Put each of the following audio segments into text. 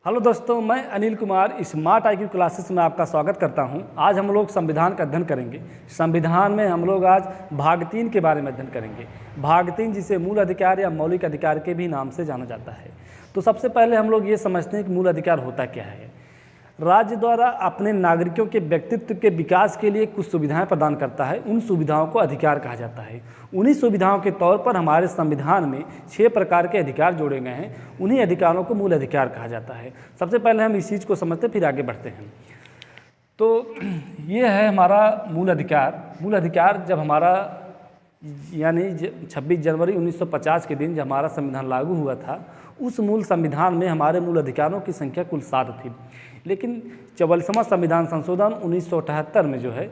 Hello दोस्तों, मैं Anil Kumar smart IQ classes में आपका स्वागत करता हूं। आज हम लोग संविधान का अध्ययन करेंगे। संविधान में हम लोग आज भाग 3 के बारे में अध्ययन करेंगे। भाग 3 जिसे मूल अधिकार या मौलिक अधिकार के भी नाम से जाना जाता है। तो सबसे पहले हम लोग ये समझते हैं कि मूल अधिकार होता क्या है। राज्य द्वारा अपने नागरिकों के व्यक्तित्व के विकास के लिए कुछ सुविधाएं प्रदान करता है। उन सुविधाओं को अधिकार कहा जाता है। उन्हीं सुविधाओं के तौर पर हमारे संविधान में 6 प्रकार के अधिकार जोड़े गए हैं। उन्हीं अधिकारों को मूल अधिकार कहा जाता है। सबसे पहले हम इस चीज़ को समझते फिर आगे बढ़ते हैं। तो ये है हमारा मूल अधिकार। मूल अधिकार जब हमारा यानी 26 जनवरी 1950 के दिन जब हमारा संविधान लागू हुआ था, उस मूल संविधान में हमारे मूल अधिकारों की संख्या कुल 7 थी। लेकिन 44वां संविधान संशोधन 1978 में जो है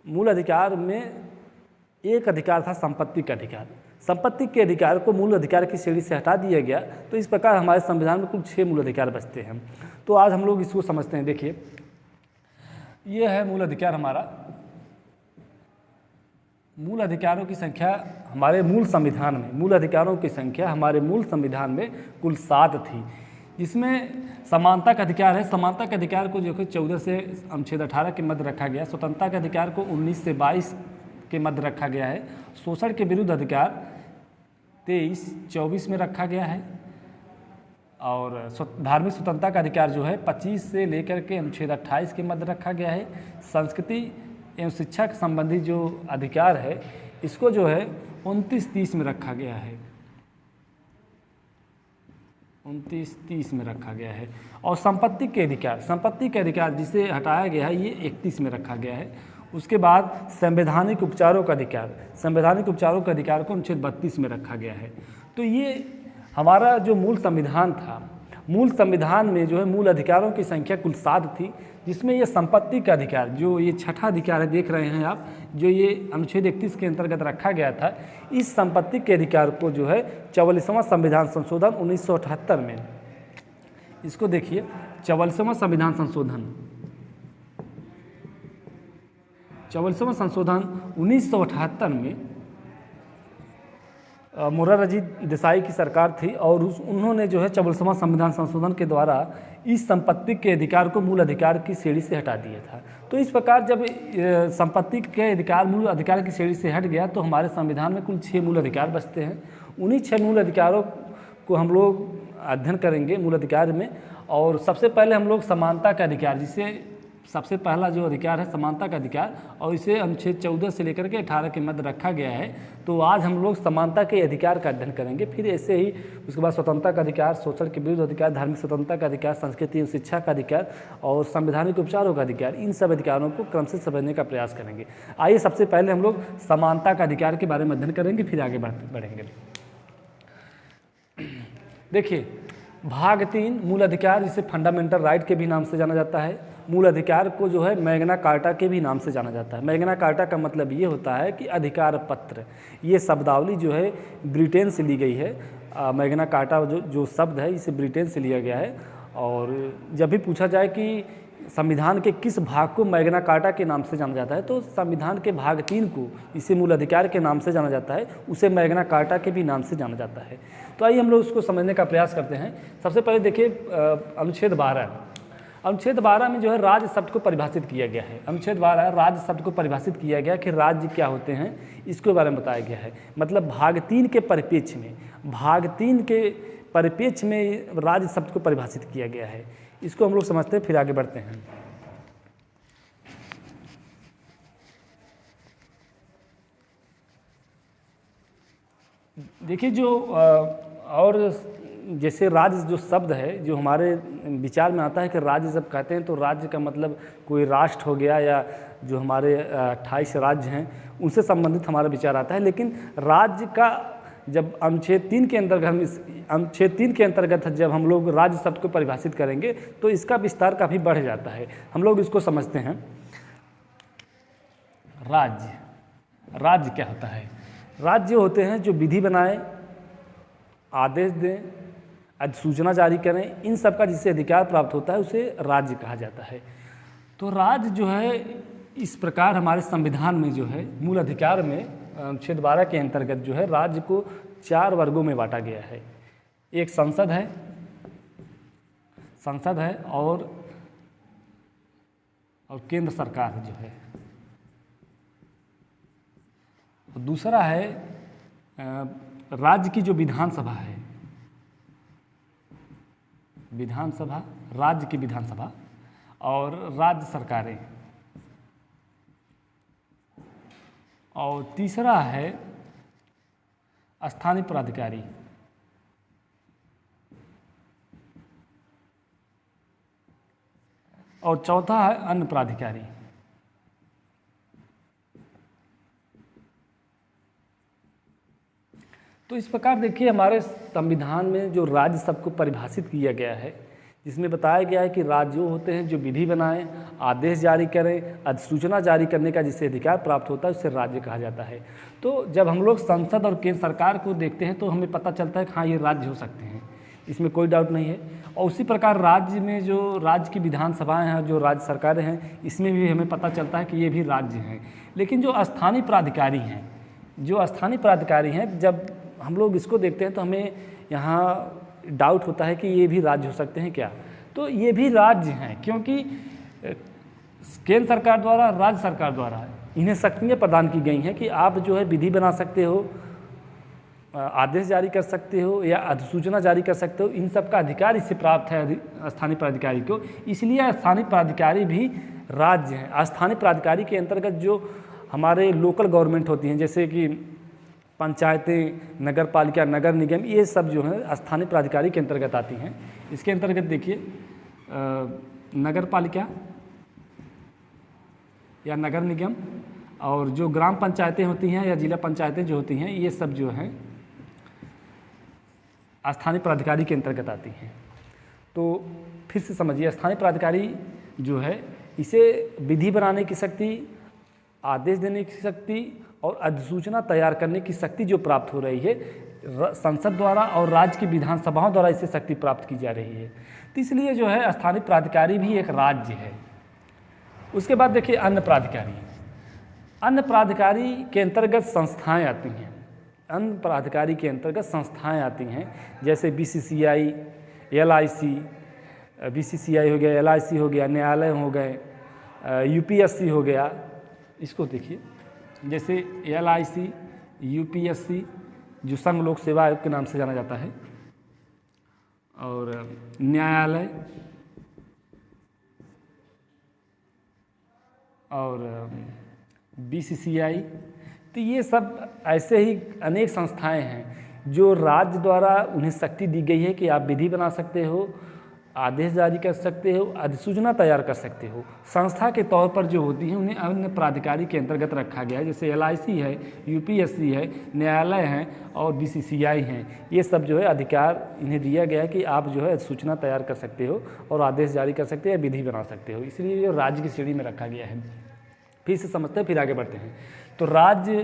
मूल अधिकार में एक अधिकार था, संपत्ति का अधिकार। संपत्ति के अधिकार को मूल अधिकार की श्रेणी से हटा दिया गया। तो इस प्रकार हमारे संविधान में कुल 6 मूल अधिकार बचते हैं। तो आज हम लोग इसको समझते हैं। देखिए, ये है मूल अधिकार हमारा। मूल अधिकारों की संख्या हमारे मूल संविधान में, मूल अधिकारों की संख्या हमारे मूल संविधान में कुल 7 थी, जिसमें समानता का अधिकार है। समानता के अधिकार को जो कि 14 से अनुच्छेद 18 के मध्य रखा गया। स्वतंत्रता के अधिकार को 19 से 22 के मध्य रखा गया है। शोषण के विरुद्ध अधिकार 23-24 में रखा गया है। और धार्मिक स्वतंत्रता का अधिकार जो है 25 से लेकर के अनुच्छेद 28 के मध्य रखा गया है। संस्कृति एवं शिक्षा के संबंधी जो अधिकार है, इसको जो है 29-30 में रखा गया है। 29-30 में रखा गया है। और संपत्ति के अधिकार जिसे हटाया गया है, ये 31 में रखा गया है। उसके बाद संवैधानिक उपचारों का अधिकार को अनुच्छेद 32 में रखा गया है। तो ये हमारा जो मूल संविधान था, मूल संविधान में जो है मूल अधिकारों की संख्या कुल 7 थी, जिसमें ये संपत्ति का अधिकार, जो ये छठा अधिकार है, देख रहे हैं आप, जो ये अनुच्छेद 31 के अंतर्गत रखा गया था। इस संपत्ति के अधिकार को जो है 44वां संविधान संशोधन 1978 में, इसको देखिए, 44वां संविधान संशोधन 1978 में मोरारजी देसाई की सरकार थी और उन्होंने जो है 44वां संविधान संशोधन के द्वारा इस संपत्ति के अधिकार को मूल अधिकार की श्रेणी से हटा दिया था। तो इस प्रकार जब संपत्ति के अधिकार मूल अधिकार की श्रेणी से हट गया, तो हमारे संविधान में कुल 6 मूल अधिकार बचते हैं। उन्हीं 6 मूल अधिकारों को हम लोग अध्ययन करेंगे मूल अधिकार में। और सबसे पहले हम लोग समानता का अधिकार, जिसे सबसे पहला जो अधिकार है समानता का अधिकार, और इसे अनुच्छेद 14 से लेकर के 18 के मध्य रखा गया है। तो आज हम लोग समानता के अधिकार का अध्ययन करेंगे। फिर ऐसे ही उसके बाद स्वतंत्रता का अधिकार, शोषण के विरुद्ध अधिकार, धार्मिक स्वतंत्रता का अधिकार, संस्कृति एवं शिक्षा का अधिकार और संवैधानिक उपचारों का अधिकार, इन सब अधिकारों को क्रम से समझने का प्रयास करेंगे। आइए सबसे पहले हम लोग समानता का अधिकार के बारे में अध्ययन करेंगे, फिर आगे बढ़ेंगे। देखिए, भाग 3 मूल अधिकार, जिसे फंडामेंटल राइट के भी नाम से जाना जाता है। मूल अधिकार को जो है मैग्ना कार्टा के भी नाम से जाना जाता है। मैग्ना कार्टा का मतलब ये होता है कि अधिकार पत्र। ये शब्दावली जो है ब्रिटेन से ली गई है। मैग्ना कार्टा जो शब्द है, इसे ब्रिटेन से लिया गया है। और जब भी पूछा जाए कि संविधान के किस भाग को मैग्ना कार्टा के नाम से जाना जाता है, तो संविधान के भाग 3 को, इसे मूल अधिकार के नाम से जाना जाता है, उसे मैग्ना कार्टा के भी नाम से जाना जाता है। तो आइए हम लोग उसको समझने का प्रयास करते हैं। सबसे पहले देखिए, अनुच्छेद 12 में जो है राज्य शब्द को परिभाषित किया गया है। अनुच्छेद 12 राज्य शब्द को परिभाषित किया गया कि राज्य क्या होते हैं, इसके बारे में बताया गया है। मतलब भाग 3 के परिप्रेक्ष्य में राज्य शब्द को परिभाषित किया गया है। इसको हम लोग समझते हैं, फिर आगे बढ़ते हैं। देखिए, जो और जैसे राज्य जो शब्द है, जो हमारे विचार में आता है कि राज्य जब कहते हैं तो राज्य का मतलब कोई राष्ट्र हो गया, या जो हमारे 28 राज्य हैं उनसे संबंधित हमारा विचार आता है। लेकिन राज्य का जब अनुच्छेद 3 के अंतर्गत जब हम लोग राज्य शब्द को परिभाषित करेंगे, तो इसका विस्तार काफ़ी बढ़ जाता है। हम लोग इसको समझते हैं। राज्य क्या होता है? राज्य होते हैं जो विधि बनाए, आदेश दें, अधिसूचना जारी करें, इन सब का जिससे अधिकार प्राप्त होता है उसे राज्य कहा जाता है। तो राज्य जो है, इस प्रकार हमारे संविधान में जो है मूल अधिकार में अनुच्छेद 12 के अंतर्गत जो है राज्य को 4 वर्गों में बांटा गया है। एक संसद है, संसद है और केंद्र सरकार जो है। दूसरा है राज्य की जो विधानसभा है, विधानसभा, राज्य की विधानसभा और राज्य सरकारें। और तीसरा है स्थानीय प्राधिकारी। और चौथा है अन्य प्राधिकारी। तो इस प्रकार देखिए हमारे संविधान में जो राज्य सबको परिभाषित किया गया है, जिसमें बताया गया है कि राज्य वो होते हैं जो विधि बनाएं, आदेश जारी करें, अधिसूचना जारी करने का जिससे अधिकार प्राप्त होता है उसे राज्य कहा जाता है। तो जब हम लोग संसद और केंद्र सरकार को देखते हैं तो हमें पता चलता है कि हाँ ये राज्य हो सकते हैं, इसमें कोई डाउट नहीं है। और उसी प्रकार राज्य में जो राज्य की विधानसभाएं हैं, जो राज्य सरकारें हैं, इसमें भी हमें पता चलता है कि ये भी राज्य हैं। लेकिन जो स्थानीय प्राधिकारी हैं, जब हम लोग इसको देखते हैं तो हमें यहाँ डाउट होता है कि ये भी राज्य हो सकते हैं क्या। तो ये भी राज्य हैं, क्योंकि केंद्र सरकार द्वारा, राज्य सरकार द्वारा इन्हें शक्तियाँ प्रदान की गई हैं कि आप जो है विधि बना सकते हो, आदेश जारी कर सकते हो या अधिसूचना जारी कर सकते हो। इन सब का अधिकार इससे प्राप्त है स्थानीय प्राधिकारी को, इसलिए स्थानीय प्राधिकारी भी राज्य हैं। स्थानीय प्राधिकारी के अंतर्गत जो हमारे लोकल गवर्नमेंट होती हैं, जैसे कि पंचायतें, नगर पालिका, नगर निगम, ये सब जो है स्थानीय प्राधिकारी के अंतर्गत आती हैं। इसके अंतर्गत देखिए नगर पालिका या नगर निगम और जो ग्राम पंचायतें होती हैं या जिला पंचायतें जो होती हैं, ये सब जो हैं स्थानीय प्राधिकारी के अंतर्गत आती हैं। तो फिर से समझिए, स्थानीय प्राधिकारी जो है इसे विधि बनाने की शक्ति, आदेश देने की शक्ति और अधिसूचना तैयार करने की शक्ति जो प्राप्त हो रही है संसद द्वारा और राज्य की विधानसभाओं द्वारा इसे शक्ति प्राप्त की जा रही है। तो इसलिए जो है स्थानीय प्राधिकारी भी एक राज्य है। उसके बाद देखिए अन्य प्राधिकारी। अन्य प्राधिकारी के अंतर्गत संस्थाएं आती हैं। अन्य प्राधिकारी के अंतर्गत संस्थाएं आती हैं, जैसे BCCI, LIC, BCCI हो गया, LIC हो गया, न्यायालय हो गए, UPSC हो गया। इसको देखिए, जैसे LIC, UPSC जो संघ लोक सेवा आयोग के नाम से जाना जाता है, और न्यायालय और BCCI। तो ये सब ऐसे ही अनेक संस्थाएं हैं जो राज्य द्वारा उन्हें शक्ति दी गई है कि आप विधि बना सकते हो, आदेश जारी कर सकते हो, अधिसूचना तैयार कर सकते हो। संस्था के तौर पर जो होती हैं उन्हें अन्य प्राधिकारी के अंतर्गत रखा गया है, जैसे LIC है, UPSC है, न्यायालय हैं और BCCI हैं। ये सब जो है अधिकार इन्हें दिया गया है कि आप जो है अधिसूचना तैयार कर सकते हो और आदेश जारी कर सकते हो या विधि बना सकते हो, इसलिए ये राज्य की श्रेणी में रखा गया है। फिर से समझते हैं, फिर आगे बढ़ते हैं। तो राज्य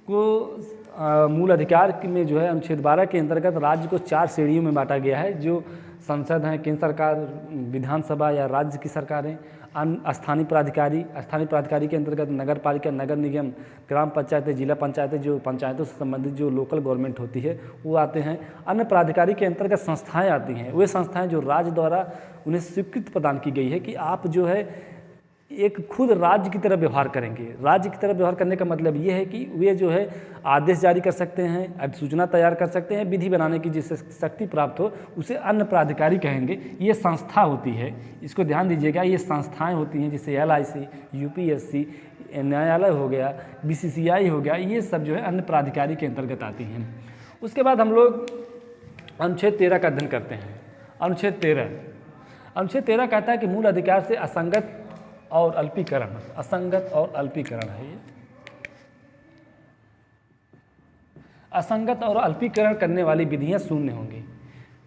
को मूल अधिकार में जो है अनुच्छेद 12 के अंतर्गत राज्य को 4 श्रेणियों में बांटा गया है, जो संसद है, केंद्र सरकार, विधानसभा या राज्य की सरकारें, स्थानीय प्राधिकारी के अंतर्गत नगर पालिका, नगर निगम, ग्राम पंचायतें, जिला पंचायतें, जो पंचायतों से संबंधित जो लोकल गवर्नमेंट होती है वो आते हैं। अन्य प्राधिकारी के अंतर्गत संस्थाएं आती हैं, वे संस्थाएं जो राज्य द्वारा उन्हें स्वीकृति प्रदान की गई है कि आप जो है एक खुद राज्य की तरह व्यवहार करेंगे। राज्य की तरह व्यवहार करने का मतलब ये है कि वे जो है आदेश जारी कर सकते हैं, अधिसूचना तैयार कर सकते हैं, विधि बनाने की जिससे शक्ति प्राप्त हो उसे अन्य प्राधिकारी कहेंगे। ये संस्था होती है, इसको ध्यान दीजिएगा, ये संस्थाएं होती हैं, जैसे LIC, UPSC, न्यायालय हो गया, BCCI हो गया, ये सब जो है अन्य प्राधिकारी के अंतर्गत आती हैं। उसके बाद हम लोग अनुच्छेद 13 का अध्ययन करते हैं। अनुच्छेद 13 कहता है कि मूल अधिकार से असंगत और अल्पीकरण, असंगत और अल्पीकरण है ये। असंगत और अल्पीकरण करने वाली विधियां शून्य होंगी।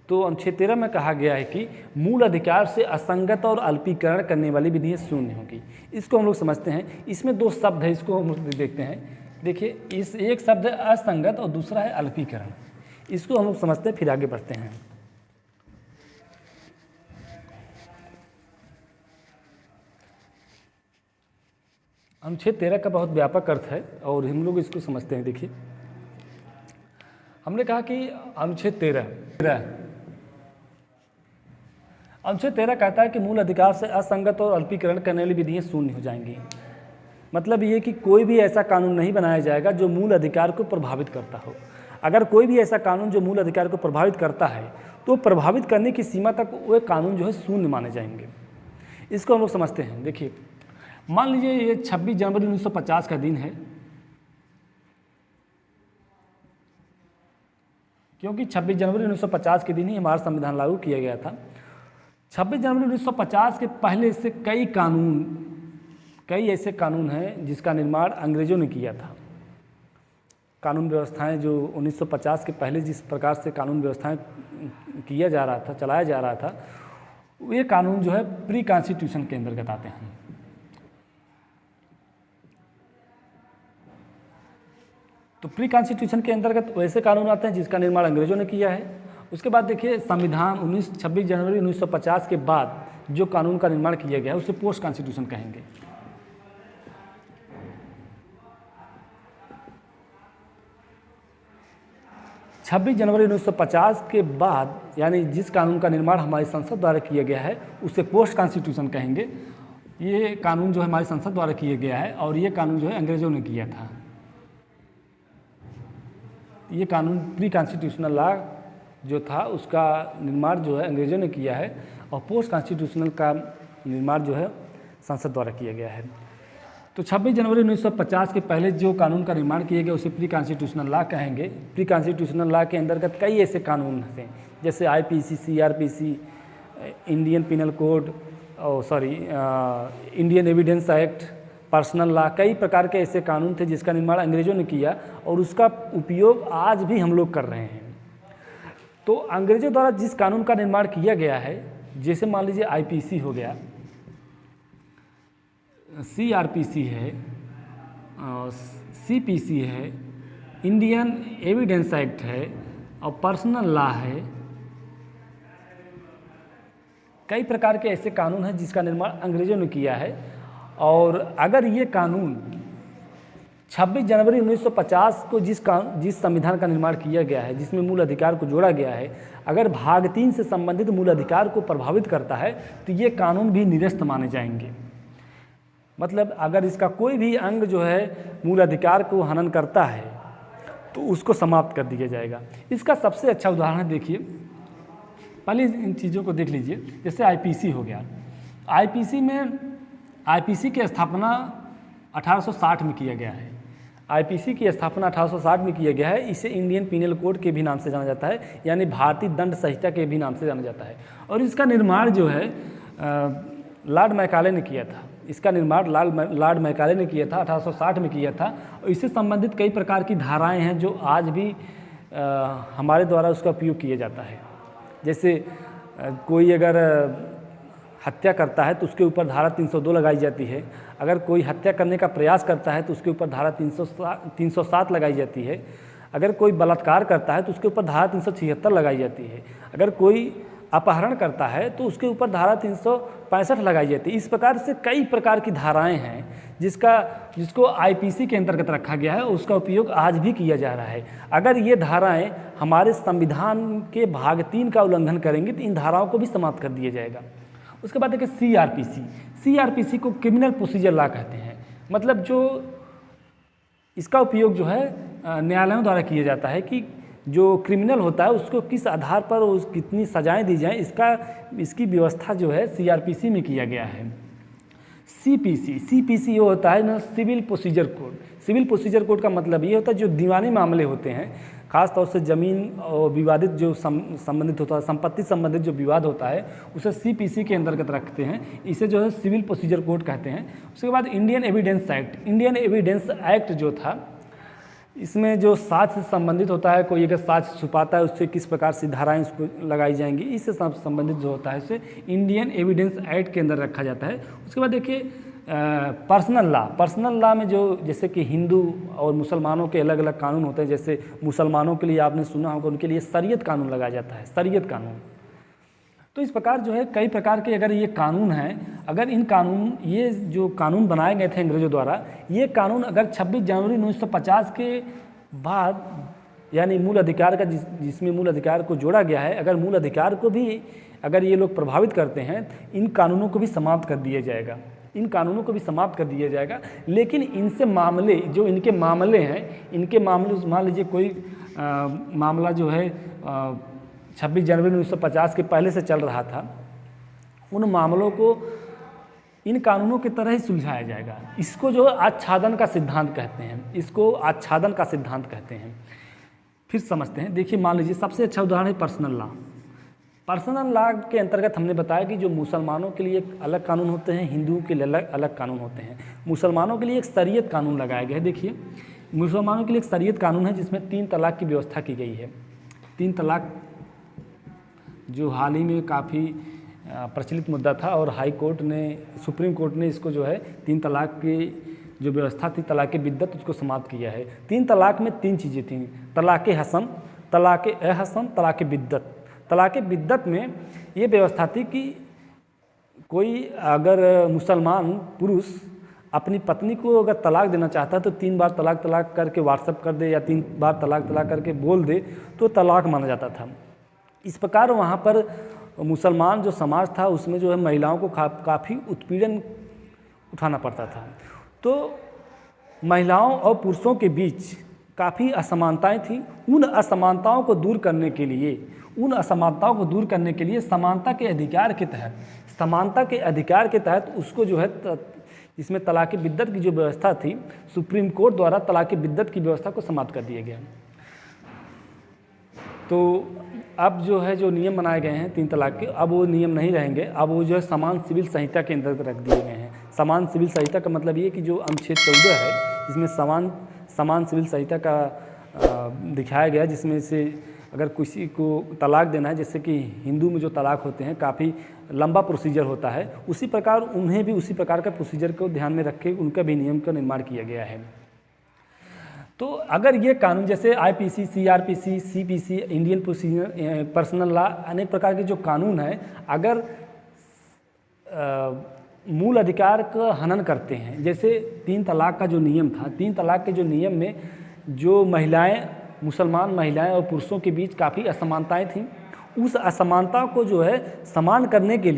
तो अनुच्छेद 13 में कहा गया है कि मूल अधिकार से असंगत और अल्पीकरण करने वाली विधियां शून्य होंगी। इसको हम लोग समझते हैं। इसमें 2 शब्द है, इसको हम लोग देखते हैं। देखिए, इस एक शब्द है असंगत और दूसरा है अल्पीकरण। इसको हम लोग समझते हैं, फिर आगे बढ़ते हैं। अनुच्छेद 13 का बहुत व्यापक अर्थ है और हम लोग इसको समझते हैं। देखिए, हमने कहा कि अनुच्छेद 13 अनुच्छेद 13 कहता है कि मूल अधिकार से असंगत और अल्पीकरण करने वाली विधियाँ शून्य हो जाएंगी। मतलब ये कि कोई भी ऐसा कानून नहीं बनाया जाएगा जो मूल अधिकार को प्रभावित करता हो। अगर कोई भी ऐसा कानून जो मूल अधिकार को प्रभावित करता है तो प्रभावित करने की सीमा तक वो कानून जो है शून्य माने जाएंगे। इसको हम लोग समझते हैं। देखिए, मान लीजिए ये 26 जनवरी 1950 का दिन है, क्योंकि 26 जनवरी 1950 के दिन ही हमारा संविधान लागू किया गया था। 26 जनवरी 1950 के पहले से कई ऐसे कानून हैं जिसका निर्माण अंग्रेजों ने किया था। कानून व्यवस्थाएं जो 1950 के पहले जिस प्रकार से कानून व्यवस्थाएं किया जा रहा था, चलाया जा रहा था, ये कानून जो है प्री कॉन्स्टिट्यूशन के अंतर्गत आते हैं। तो प्री कॉन्स्टिट्यूशन के अंतर्गत वैसे कानून आते हैं जिसका निर्माण अंग्रेजों ने किया है। उसके बाद देखिए, संविधान 26 जनवरी 1950 के बाद जो कानून का निर्माण किया गया है उसे पोस्ट कॉन्स्टिट्यूशन कहेंगे। छब्बीस जनवरी 1950 के बाद यानी जिस कानून का निर्माण हमारी संसद द्वारा किया गया है उसे पोस्ट कॉन्स्टिट्यूशन कहेंगे। ये कानून जो है हमारी संसद द्वारा किया गया है और ये कानून जो है अंग्रेजों ने किया था। ये कानून प्री कॉन्स्टिट्यूशनल लॉ जो था उसका निर्माण जो है अंग्रेजों ने किया है और पोस्ट कॉन्स्टिट्यूशनल का निर्माण जो है संसद द्वारा किया गया है। तो 26 जनवरी 1950 के पहले जो कानून का निर्माण किया गया उसे प्री कॉन्स्टिट्यूशनल लॉ कहेंगे। प्री कॉन्स्टिट्यूशनल लॉ के अंतर्गत कई ऐसे कानून थे जैसे IPC, CRPC, Indian penal code Indian evidence act, personal law, कई प्रकार के ऐसे कानून थे जिसका निर्माण अंग्रेजों ने किया और उसका उपयोग आज भी हम लोग कर रहे हैं। तो अंग्रेजों द्वारा जिस कानून का निर्माण किया गया है, जैसे मान लीजिए IPC हो गया, CRPC है, CPC है, इंडियन एविडेंस एक्ट है और पर्सनल लॉ है, कई प्रकार के ऐसे कानून हैं जिसका निर्माण अंग्रेजों ने किया है। और अगर ये कानून 26 जनवरी 1950 को जिस संविधान का निर्माण किया गया है, जिसमें मूल अधिकार को जोड़ा गया है, अगर भाग 3 से संबंधित मूल अधिकार को प्रभावित करता है तो ये कानून भी निरस्त माने जाएंगे। मतलब अगर इसका कोई भी अंग जो है मूल अधिकार को हनन करता है तो उसको समाप्त कर दिया जाएगा। इसका सबसे अच्छा उदाहरण है, देखिए, पहले इन चीज़ों को देख लीजिए। जैसे IPC हो गया, IPC की स्थापना 1860 में किया गया है। IPC की स्थापना 1860 में किया गया है। इसे इंडियन पिनल कोड के भी नाम से जाना जाता है, यानी भारतीय दंड संहिता के भी नाम से जाना जाता है। और इसका निर्माण जो है लॉर्ड मैकाले ने किया था। इसका निर्माण लॉर्ड मैकाले ने किया था, 1860 में किया था। और इससे संबंधित कई प्रकार की धाराएं हैं जो आज भी हमारे द्वारा उसका उपयोग किया जाता है। जैसे कोई अगर हत्या करता है तो उसके ऊपर धारा 302 लगाई जाती है। अगर कोई हत्या करने का प्रयास करता है तो उसके ऊपर धारा 307 लगाई जाती है। अगर कोई बलात्कार करता है तो उसके ऊपर धारा 376 लगाई जाती है। अगर कोई अपहरण करता है तो उसके ऊपर धारा 365 लगाई जाती है। इस प्रकार से कई प्रकार की धाराएं हैं जिसको IPC के अंतर्गत रखा गया है, उसका उपयोग आज भी किया जा रहा है। अगर ये धाराएं हमारे संविधान के भाग 3 का उल्लंघन करेंगे तो इन धाराओं को भी समाप्त कर दिया जाएगा। उसके बाद देखिए CRPC को क्रिमिनल प्रोसीजर लॉ कहते हैं। मतलब जो इसका उपयोग जो है न्यायालयों द्वारा किया जाता है कि जो क्रिमिनल होता है उसको किस आधार पर कितनी सजाएं दी जाएं, इसकी व्यवस्था जो है CRPC में किया गया है। CPC ये होता है ना civil procedure code. Civil procedure code का मतलब ये होता है जो दीवानी मामले होते हैं, खास तौर से ज़मीन और विवादित जो संबंधित होता है, संपत्ति संबंधित जो विवाद होता है उसे CPC के अंतर्गत रखते हैं। इसे जो है सिविल प्रोसीजर कोड कहते हैं। उसके बाद इंडियन एविडेंस एक्ट जो था, इसमें जो साक्ष्य से संबंधित होता है, कोई अगर साक्ष्य छुपाता है उससे किस प्रकार से धाराएं उसको लगाई जाएंगी, इससे संबंधित जो होता है उसे इंडियन एविडेंस एक्ट के अंदर रखा जाता है। उसके बाद देखिए पर्सनल लॉ में जो जैसे कि हिंदू और मुसलमानों के अलग अलग कानून होते हैं। जैसे मुसलमानों के लिए आपने सुना होगा उनके लिए शरीयत कानून लगाया जाता है, शरीयत कानून। तो इस प्रकार जो है कई प्रकार के अगर ये कानून हैं, अगर ये जो कानून बनाए गए थे अंग्रेजों द्वारा, ये कानून अगर 26 जनवरी 1950 के बाद यानी मूल अधिकार का जिसमें मूल अधिकार को जोड़ा गया है, अगर मूल अधिकार को भी अगर ये लोग प्रभावित करते हैं, इन कानूनों को भी समाप्त कर दिया जाएगा, इन कानूनों को भी समाप्त कर दिया जाएगा। लेकिन इनसे मामले, जो इनके मामले हैं, इनके मामले, मान लीजिए कोई मामला जो है 26 जनवरी 1950 के पहले से चल रहा था, उन मामलों को इन कानूनों की तरह ही सुलझाया जाएगा। इसको जो आच्छादन का सिद्धांत कहते हैं, इसको आच्छादन का सिद्धांत कहते हैं। फिर समझते हैं। देखिए, मान लीजिए सबसे अच्छा उदाहरण है पर्सनल लॉ। पर्सनल लॉ के अंतर्गत हमने बताया कि जो मुसलमानों के लिए एक अलग कानून होते हैं, हिंदुओं के लिए अलग अलग कानून होते हैं। मुसलमानों के लिए एक शरीयत कानून लगाया गया है। देखिए, मुसलमानों के लिए एक शरीयत कानून है जिसमें 3 तलाक की व्यवस्था की गई है। 3 तलाक जो हाल ही में काफ़ी प्रचलित मुद्दा था और हाई कोर्ट ने, सुप्रीम कोर्ट ने इसको जो है 3 तलाक की जो व्यवस्था थी, तलाक़ बिद्दत, उसको समाप्त किया है। 3 तलाक में 3 चीज़ें थीं, तलाक़ हसन, तलाक़ हसन, तलाक़ बिद्दत। तलाक़ बिद्दत में ये व्यवस्था थी कि कोई अगर मुसलमान पुरुष अपनी पत्नी को अगर तलाक देना चाहता है तो 3 बार तलाक करके व्हाट्सएप कर दे या 3 बार तलाक करके बोल दे तो तलाक माना जाता था। इस प्रकार वहाँ पर मुसलमान जो समाज था उसमें जो है महिलाओं को काफ़ी उत्पीड़न उठाना पड़ता था। तो महिलाओं और पुरुषों के बीच काफ़ी असमानताएं थीं। उन असमानताओं को दूर करने के लिए समानता के अधिकार के तहत उसको जो है इसमें तलाक़ बिद्दत की जो व्यवस्था थी, सुप्रीम कोर्ट द्वारा तलाक़ बिद्दत की व्यवस्था को समाप्त कर दिया गया। तो अब जो है जो नियम बनाए गए हैं 3 तलाक के, अब वो नियम नहीं रहेंगे। अब वो जो है समान सिविल संहिता के अंतर्गत रख दिए गए हैं। समान सिविल संहिता का मतलब ये कि जो अनुच्छेद 14 है, जिसमें समान सिविल संहिता का दिखाया गया, जिसमें से अगर किसी को तलाक देना है, जैसे कि हिंदू में जो तलाक होते हैं काफ़ी लंबा प्रोसीजर होता है, उसी प्रकार उन्हें भी उसी प्रकार का प्रोसीजर को ध्यान में रख के उनका भी नियम का निर्माण किया गया है। तो अगर ये कानून जैसे IPC, CRPC, CPC, Indian personal law, अनेक प्रकार के जो कानून हैं, अगर मूल अधिकार का हनन करते हैं, जैसे 3 तलाक का जो नियम था, 3 तलाक के जो नियम में जो महिलाएं, मुसलमान महिलाएं और पुरुषों के बीच काफ़ी असमानताएं थीं, उस असमानता को जो है समान करने के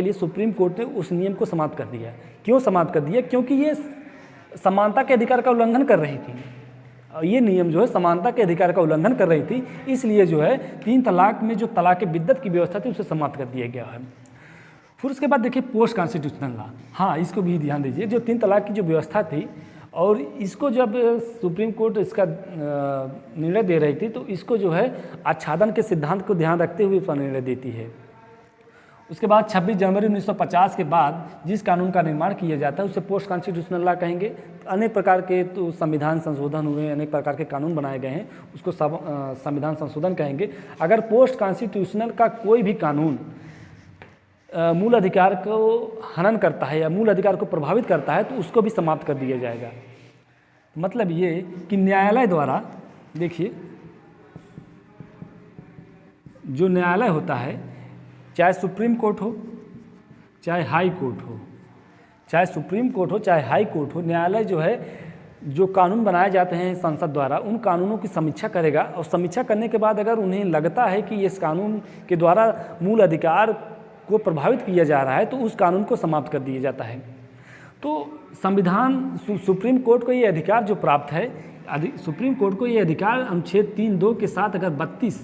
लिए सुप्रीम कोर्ट ने उस नियम को समाप्त कर दिया। क्यों समाप्त कर दिया? क्योंकि ये समानता के अधिकार का उल्लंघन कर रही थी। ये नियम जो है समानता के अधिकार का उल्लंघन कर रही थी, इसलिए जो है 3 तलाक में जो तलाक़ बिद्दत की व्यवस्था थी उसे समाप्त कर दिया गया है। फिर उसके बाद देखिए पोस्ट कॉन्स्टिट्यूशनल लॉ। हाँ, इसको भी ध्यान दीजिए। जो 3 तलाक की जो व्यवस्था थी और इसको जब सुप्रीम कोर्ट इसका निर्णय दे रही थी तो इसको जो है आच्छादन के सिद्धांत को ध्यान रखते हुए इसका निर्णय देती है। उसके बाद 26 जनवरी 1950 के बाद जिस कानून का निर्माण किया जाता है उसे पोस्ट कॉन्स्टिट्यूशनल लॉ कहेंगे। अनेक प्रकार के तो संविधान संशोधन हुए, अनेक प्रकार के कानून बनाए गए हैं, उसको संविधान संशोधन कहेंगे। अगर पोस्ट कॉन्स्टिट्यूशनल का कोई भी कानून मूल अधिकार को हनन करता है या मूल अधिकार को प्रभावित करता है तो उसको भी समाप्त कर दिया जाएगा। मतलब ये कि न्यायालय द्वारा, देखिए जो न्यायालय होता है, चाहे सुप्रीम कोर्ट हो, चाहे हाई कोर्ट हो, चाहे सुप्रीम कोर्ट हो, चाहे हाई कोर्ट हो, न्यायालय जो है जो कानून बनाए जाते हैं संसद द्वारा, उन कानूनों की समीक्षा करेगा और समीक्षा करने के बाद अगर उन्हें लगता है कि इस कानून के द्वारा मूल अधिकार को प्रभावित किया जा रहा है तो उस कानून को समाप्त कर दिया जाता है। तो सुप्रीम कोर्ट को ये अधिकार जो प्राप्त है, सुप्रीम कोर्ट को ये अधिकार अनुच्छेद 3(2) के साथ अगर 32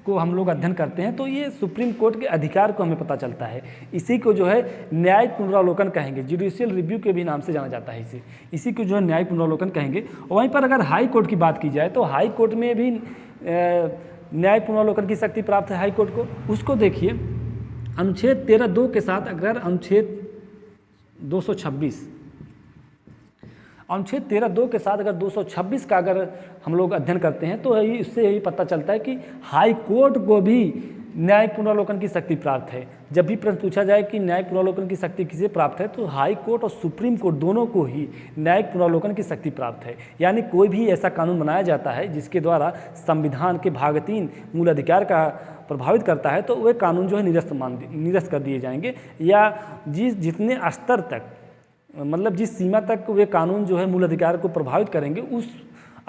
को हम लोग अध्ययन करते हैं तो ये सुप्रीम कोर्ट के अधिकार को हमें पता चलता है। इसी को जो है न्यायिक पुनरावलोकन कहेंगे, जुडिशियल रिव्यू के भी नाम से जाना जाता है इसी को जो है न्यायिक पुनरावलोकन कहेंगे। वहीं पर अगर हाई कोर्ट की बात की जाए तो हाई कोर्ट में भी न्यायिक पुनरावलोकन की शक्ति प्राप्त है हाई कोर्ट को। उसको देखिए अनुच्छेद 13(2) के साथ अगर अनुच्छेद 226, अनुच्छेद 13(2) के साथ अगर 226 का अगर हम लोग अध्ययन करते हैं तो इससे यही पता चलता है कि हाई कोर्ट को भी न्यायिक पुनरावलोकन की शक्ति प्राप्त है। जब भी प्रश्न पूछा जाए कि न्यायिक पुनरावलोकन की शक्ति किसे प्राप्त है तो हाई कोर्ट और सुप्रीम कोर्ट दोनों को ही न्यायिक पुनरावलोकन की शक्ति प्राप्त है। यानी कोई भी ऐसा कानून बनाया जाता है जिसके द्वारा संविधान के भाग 3 मूल अधिकार का प्रभावित करता है तो वे कानून जो है निरस्त कर दिए जाएंगे, या जितने स्तर तक, मतलब जिस सीमा तक वे कानून जो है मूल अधिकार को प्रभावित करेंगे उस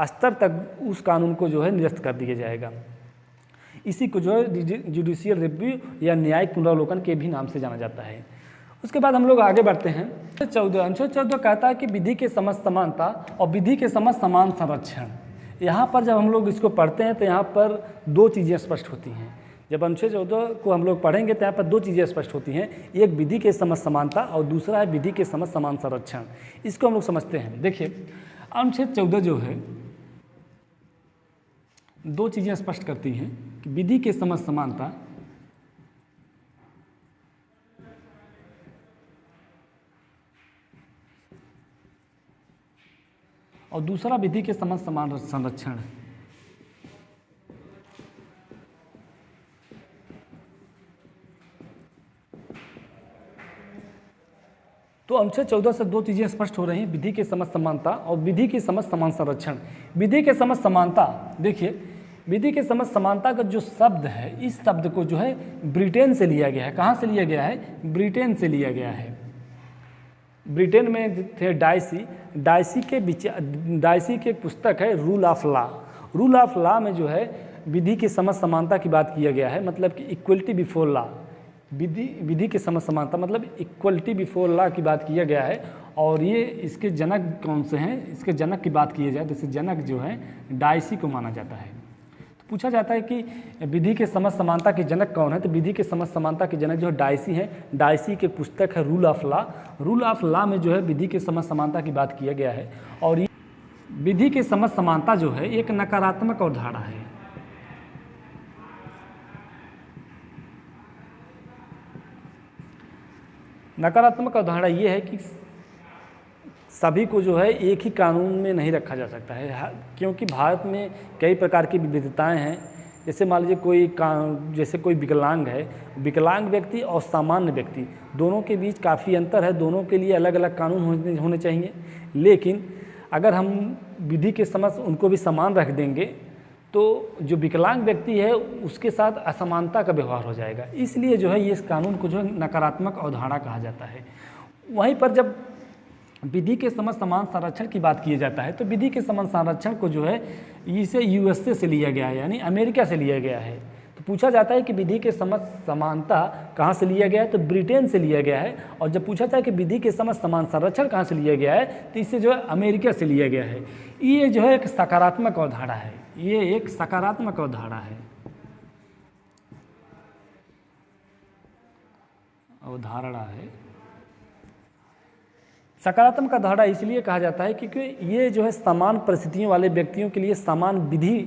स्तर तक उस कानून को जो है निरस्त कर दिया जाएगा। इसी को जो है जुडिशियल रिव्यू या न्यायिक पुनरावलोकन के भी नाम से जाना जाता है। उसके बाद हम लोग आगे बढ़ते हैं। अनुच्छेद 14 कहता है कि विधि के समस्त समानता और विधि के समस्त समान संरक्षण। यहाँ पर जब हम लोग इसको पढ़ते हैं तो यहाँ पर दो चीज़ें स्पष्ट होती हैं। जब अनुच्छेद 14 को हम लोग पढ़ेंगे तो यहाँ पर दो चीज़ें स्पष्ट होती हैं, एक विधि के समस्त समानता और दूसरा है विधि के समस्त समान संरक्षण। इसको हम लोग समझते हैं। देखिए अनुच्छेद 14 जो है दो चीज़ें स्पष्ट करती हैं कि विधि के समस्त समानता और दूसरा विधि के समस्त समान संरक्षण। तो अनुच्छेद 14 से दो चीज़ें स्पष्ट हो रही हैं, विधि के समस्त समानता और विधि की समस्त समान संरक्षण। विधि के समस्त समानता, देखिए विधि के समस्त समानता का जो शब्द है, इस शब्द को जो है ब्रिटेन से लिया गया है। कहाँ से लिया गया है? ब्रिटेन से लिया गया है। ब्रिटेन में थे डाइसी के पुस्तक है rule of law. Rule of law में जो है विधि की समस्त समानता की बात किया गया है, मतलब कि इक्वलिटी बिफोर लॉ। विधि के समस्त समानता मतलब इक्वलिटी बिफोर लॉ की बात किया गया है। और ये इसके जनक कौन से हैं? इसके जनक की बात की जाए तो इसके जनक जो है डाइसी को माना जाता है। तो पूछा जाता है कि विधि के समस्त समानता के जनक कौन है? तो विधि के समस्त समानता के जनक जो है डाइसी हैं। डाइसी के पुस्तक है rule of law. Rule of law में जो है विधि के समस्त समानता की बात किया गया है। और ये विधि के समस्त समानता जो है एक नकारात्मक अवधारणा है। नकारात्मक अवधारणा ये है कि सभी को जो है एक ही कानून में नहीं रखा जा सकता है, क्योंकि भारत में कई प्रकार की विविधताएं हैं। जैसे मान लीजिए जैसे कोई विकलांग है, विकलांग व्यक्ति और सामान्य व्यक्ति दोनों के बीच काफ़ी अंतर है। दोनों के लिए अलग अलग कानून होने चाहिए। लेकिन अगर हम विधि के समस्त उनको भी समान रख देंगे तो जो विकलांग व्यक्ति है उसके साथ असमानता का व्यवहार हो जाएगा। इसलिए जो है ये इस कानून को जो है नकारात्मक अवधारणा कहा जाता है। वहीं पर जब विधि के समस्त समान संरक्षण की बात किया जाता है तो विधि के समान संरक्षण को जो है इसे यूएसए से लिया गया है, यानी अमेरिका से लिया गया है। तो पूछा जाता है कि विधि के समस्त समानता कहाँ से लिया गया है? तो ब्रिटेन से लिया गया है। और जब पूछा जाए कि विधि के समस्त समान संरक्षण कहाँ से लिया गया है तो इसे जो है अमेरिका से लिया गया है। ये जो है एक सकारात्मक अवधारणा है। ये एक सकारात्मक अवधारणा है। सकारात्मक अवधारणा इसलिए कहा जाता है क्योंकि ये जो है समान परिस्थितियों वाले व्यक्तियों के लिए समान विधि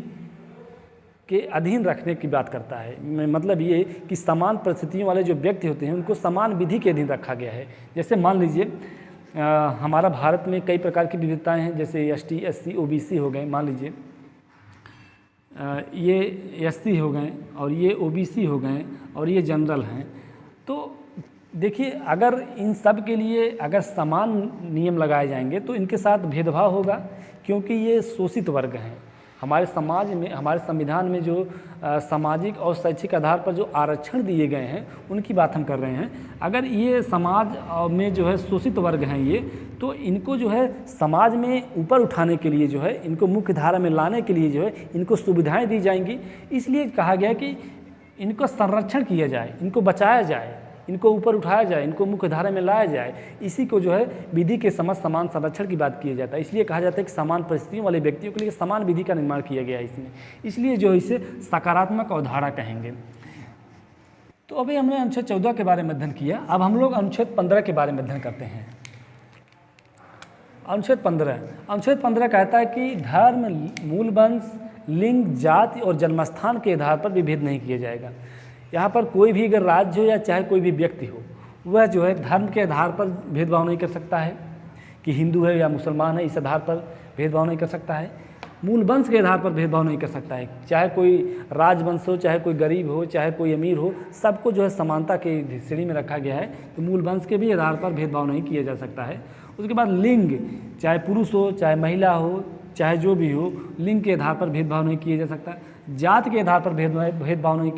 के अधीन रखने की बात करता है। मतलब ये कि समान परिस्थितियों वाले जो व्यक्ति होते हैं उनको समान विधि के अधीन रखा गया है। जैसे मान लीजिए हमारा भारत में कई प्रकार की विविधताएं हैं, जैसे एसटी, एससी, ओबीसी हो गए। मान लीजिए ये एससी हो गए और ये ओबीसी हो गए और ये जनरल हैं। तो देखिए अगर इन सब के लिए अगर समान नियम लगाए जाएंगे तो इनके साथ भेदभाव होगा, क्योंकि ये शोषित वर्ग हैं। हमारे समाज में, हमारे संविधान में जो सामाजिक और शैक्षिक आधार पर जो आरक्षण दिए गए हैं उनकी बात हम कर रहे हैं। अगर ये समाज में जो है शोषित वर्ग हैं ये, तो इनको जो है समाज में ऊपर उठाने के लिए जो है इनको मुख्य धारा में लाने के लिए जो है इनको सुविधाएं दी जाएंगी। इसलिए कहा गया कि इनको संरक्षण किया जाए, इनको बचाया जाए, इनको ऊपर उठाया जाए, इनको मुख्य धारा में लाया जाए। इसी को जो है विधि के समस्त समान संरक्षण की बात किया जाता है। इसलिए कहा जाता है कि समान परिस्थितियों वाले व्यक्तियों के लिए समान विधि का निर्माण किया गया है इसमें। इसलिए जो है इसे सकारात्मक अवधारणा कहेंगे। तो अभी हमने अनुच्छेद 14 के बारे में अध्ययन किया। अब हम लोग अनुच्छेद 15 के बारे में अध्ययन करते हैं। अनुच्छेद 15 कहता है कि धर्म, मूल वंश, लिंग, जाति और जन्मस्थान के आधार पर विभेद नहीं किया जाएगा। यहाँ पर कोई भी अगर राज्य हो या चाहे कोई भी व्यक्ति हो, वह जो है धर्म के आधार पर भेदभाव नहीं कर सकता है कि हिंदू है या मुसलमान है, इस आधार पर भेदभाव नहीं कर सकता है। मूल वंश के आधार पर भेदभाव नहीं कर सकता है, चाहे कोई राजवंश हो, चाहे कोई गरीब हो, चाहे कोई अमीर हो, सबको जो है समानता के श्रेणी में रखा गया है। तो मूल वंश के भी आधार पर भेदभाव नहीं किया जा सकता है। उसके बाद लिंग, चाहे पुरुष हो, चाहे महिला हो, चाहे जो भी हो, लिंग के आधार पर भेदभाव नहीं किया जा सकता। जाति के आधार पर भेदभाव नहीं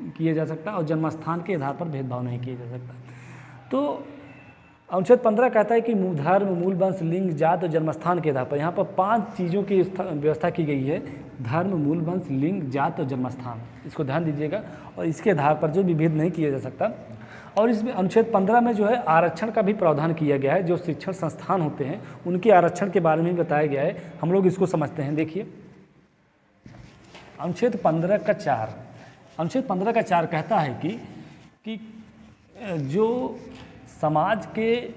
किया जा सकता और जन्मस्थान के आधार पर भेदभाव नहीं किया जा सकता। तो अनुच्छेद 15 कहता है कि धर्म, मूल वंश, लिंग, जात और जन्मस्थान के आधार पर, यहाँ पर 5 चीज़ों की व्यवस्था की गई है। धर्म, मूल वंश, लिंग, जात और जन्मस्थान, इसको ध्यान दीजिएगा। और इसके आधार पर जो विभेद नहीं किया जा सकता। और इसमें अनुच्छेद 15 में जो है आरक्षण का भी प्रावधान किया गया है। जो शिक्षण संस्थान होते हैं उनके आरक्षण के बारे में बताया गया है। हम लोग इसको समझते हैं। देखिए अनुच्छेद 15 का 4, अनुच्छेद 15 का 4 कहता है कि जो समाज के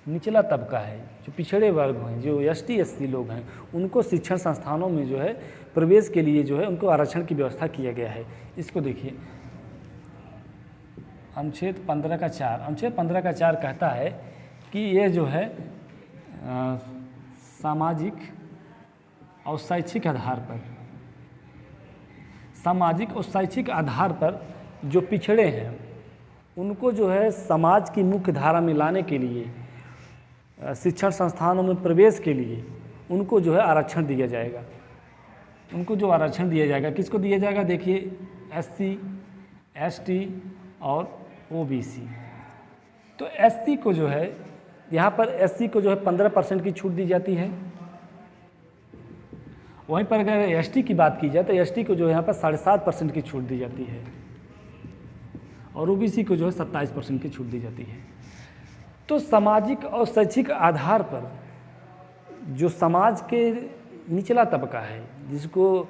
निचला तबका है, जो पिछड़े वर्ग हैं, जो ST SC लोग हैं, उनको शिक्षण संस्थानों में जो है प्रवेश के लिए जो है उनको आरक्षण की व्यवस्था किया गया है। इसको देखिए अनुच्छेद 15 का 4, अनुच्छेद 15 का 4 कहता है कि ये जो है सामाजिक और शैक्षिक आधार पर, सामाजिक और शैक्षिक आधार पर जो पिछड़े हैं उनको जो है समाज की मुख्य धारा में लाने के लिए, शिक्षण संस्थानों में प्रवेश के लिए उनको जो है आरक्षण दिया जाएगा। उनको जो आरक्षण दिया जाएगा, किसको दिया जाएगा? देखिए SC ST और OBC। तो SC को जो है यहाँ पर SC को जो है 15% की छूट दी जाती है। वहीं पर अगर ST की बात की जाए तो ST को जो है यहाँ पर 7.5% की छूट दी जाती है और OBC को जो है 27% की छूट दी जाती है। तो सामाजिक और शैक्षिक आधार पर जो समाज के निचला तबका है, जिसको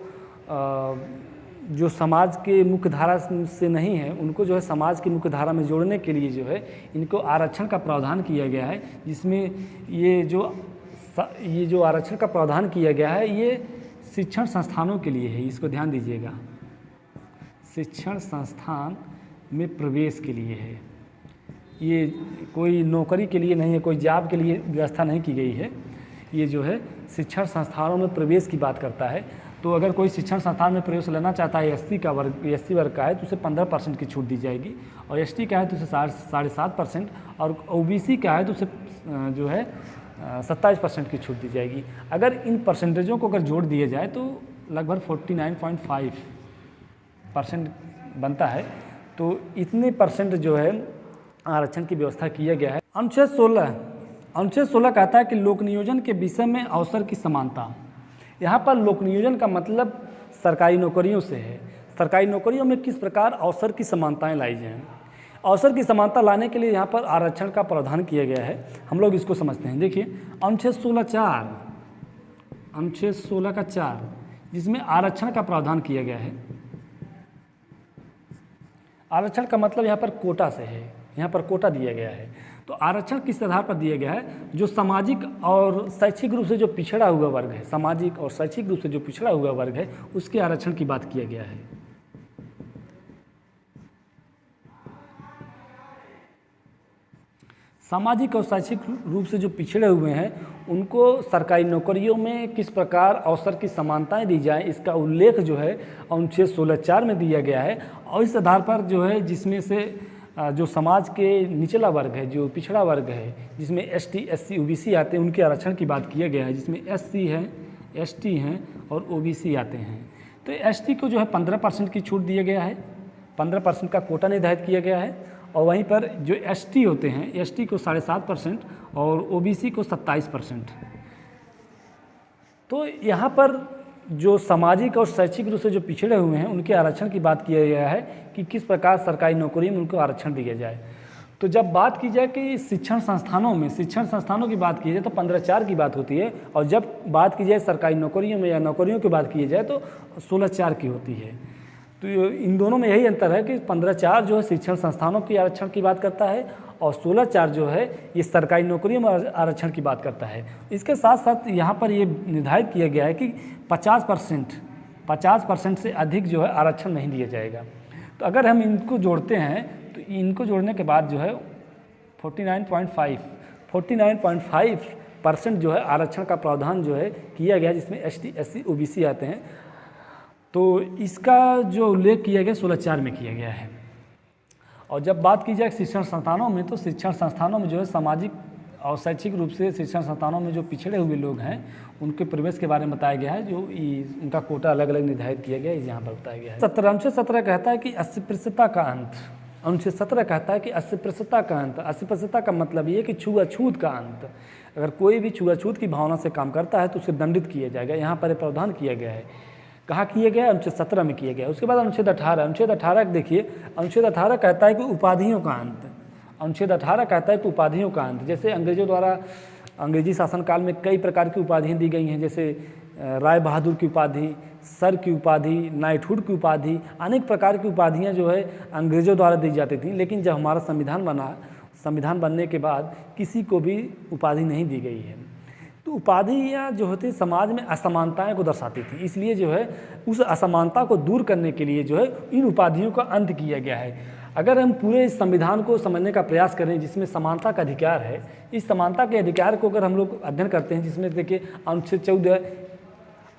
जो समाज के मुख्य धारा से नहीं है, उनको जो है समाज की मुख्य धारा में जोड़ने के लिए जो है इनको आरक्षण का प्रावधान किया गया है। जिसमें ये जो आरक्षण का प्रावधान किया गया है ये शिक्षण संस्थानों के लिए है। इसको ध्यान दीजिएगा, शिक्षण संस्थान में प्रवेश के लिए है। ये कोई नौकरी के लिए नहीं है, कोई जॉब के लिए व्यवस्था नहीं की गई है। ये जो है शिक्षण संस्थानों में प्रवेश की बात करता है। तो अगर कोई शिक्षण संस्थान में प्रवेश लेना चाहता है SC वर्ग का है तो उसे 15% की छूट दी जाएगी, और ST का है तो उसे 7.5%, और OBC का है तो उसे जो है 27% की छूट दी जाएगी। अगर इन परसेंटेजों को अगर जोड़ दिए जाए तो लगभग 49.5% बनता है। तो इतने परसेंट जो है आरक्षण की व्यवस्था किया गया है। अनुच्छेद 16 कहता है कि लोक नियोजन के विषय में अवसर की समानता। यहाँ पर लोक नियोजन का मतलब सरकारी नौकरियों से है। सरकारी नौकरियों में किस प्रकार अवसर की समानताएं लाई जाएं। अवसर की समानता लाने के लिए यहाँ पर आरक्षण का प्रावधान किया गया है। हम लोग इसको समझते हैं। देखिए अनुच्छेद 16 का 4 जिसमें आरक्षण का प्रावधान किया गया है। आरक्षण का मतलब यहाँ पर कोटा से है, यहाँ पर कोटा दिया गया है। तो आरक्षण किस आधार पर दिया गया है? जो सामाजिक और शैक्षिक रूप से जो पिछड़ा हुआ वर्ग है, सामाजिक और शैक्षिक रूप से जो पिछड़ा हुआ वर्ग है उसके आरक्षण की बात किया गया है। सामाजिक और शैक्षिक रूप से जो पिछड़े हुए हैं उनको सरकारी नौकरियों में किस प्रकार अवसर की समानताएं दी जाए, इसका उल्लेख जो है अनुच्छेद 16(4) में दिया गया है। और इस आधार पर जो है जिसमें से जो समाज के निचला वर्ग है, जो पिछड़ा वर्ग है, जिसमें ST SC OBC आते हैं, उनके आरक्षण की बात किया गया है। जिसमें SC हैं, ST हैं और OBC आते हैं। तो ST को जो है 15% की छूट दिया गया है, 15% का कोटा निर्धारित किया गया है। और वहीं पर जो ST होते हैं, ST को 7.5% और OBC को 27%। तो यहाँ पर जो सामाजिक और शैक्षिक रूप से जो पिछड़े हुए हैं उनके आरक्षण की बात किया गया है कि किस प्रकार सरकारी नौकरी में उनको आरक्षण दिया जाए। तो जब बात की जाए कि शिक्षण संस्थानों की बात की जाए तो 15(4) की बात होती है, और जब बात की जाए सरकारी नौकरियों में या नौकरियों की बात की जाए तो 16(4) की होती है। तो इन दोनों में यही अंतर है कि 15(4) जो है शिक्षण संस्थानों की आरक्षण की बात करता है और 16(4) जो है ये सरकारी नौकरियों में आरक्षण की बात करता है। इसके साथ साथ यहाँ पर ये निर्धारित किया गया है कि 50% से अधिक जो है आरक्षण नहीं दिया जाएगा। तो अगर हम इनको जोड़ते हैं तो इनको जोड़ने के बाद जो है 49.5% जो है आरक्षण का प्रावधान जो है किया गया, जिसमें ST SC OBC आते हैं। तो इसका जो उल्लेख किया गया 16(4) में किया गया है। और जब बात की जाए शिक्षण संस्थानों में तो शिक्षण संस्थानों में जो है सामाजिक और शैक्षिक रूप से शिक्षण संस्थानों में जो पिछड़े हुए लोग हैं उनके प्रवेश के बारे में बताया गया है, जो उनका कोटा अलग अलग निर्धारित किया गया है, यहाँ पर बताया गया है। 17 कहता है कि अस्पृश्यता का अंत। अनुच्छेद 17 कहता है कि अस्पृश्यता का अंत। अस्पृश्यता का मतलब ये कि छुआछूत का अंत। अगर कोई भी छुआछूत की भावना से काम करता है तो उसे दंडित किया जाएगा। यहाँ पर प्रावधान किया गया है। कहाँ किया गया? अनुच्छेद 17 में किया गया। उसके बाद अनुच्छेद 18। अनुच्छेद 18 देखिए, अनुच्छेद 18 कहता है कि उपाधियों का अंत। अनुच्छेद 18 कहता है कि उपाधियों का अंत। जैसे अंग्रेजों द्वारा अंग्रेजी शासनकाल में कई प्रकार की उपाधियाँ दी गई हैं, जैसे राय बहादुर की उपाधि, सर की उपाधि, नाइटहुड की उपाधि, अनेक प्रकार की उपाधियाँ जो है अंग्रेजों द्वारा दी जाती थी। लेकिन जब हमारा संविधान बना, संविधान बनने के बाद किसी को भी उपाधि नहीं दी गई है। तो उपाधियाँ जो होती समाज में असमानताएं को दर्शाती थी, इसलिए जो है उस असमानता को दूर करने के लिए जो है इन उपाधियों का अंत किया गया है। अगर हम पूरे इस संविधान को समझने का प्रयास करें जिसमें समानता का अधिकार है, इस समानता के अधिकार को अगर हम लोग अध्ययन करते हैं, जिसमें देखिए अनुच्छेद 14,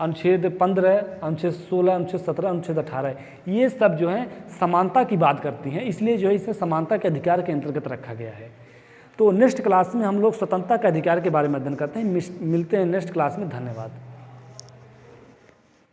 अनुच्छेद 15, अनुच्छेद 16, अनुच्छेद 17, अनुच्छेद 18, ये सब जो है समानता की बात करती हैं, इसलिए जो है इसे समानता के अधिकार के अंतर्गत रखा गया है। तो नेक्स्ट क्लास में हम लोग स्वतंत्रता के अधिकार के बारे में अध्ययन करते हैं। मिलते हैं नेक्स्ट क्लास में। धन्यवाद।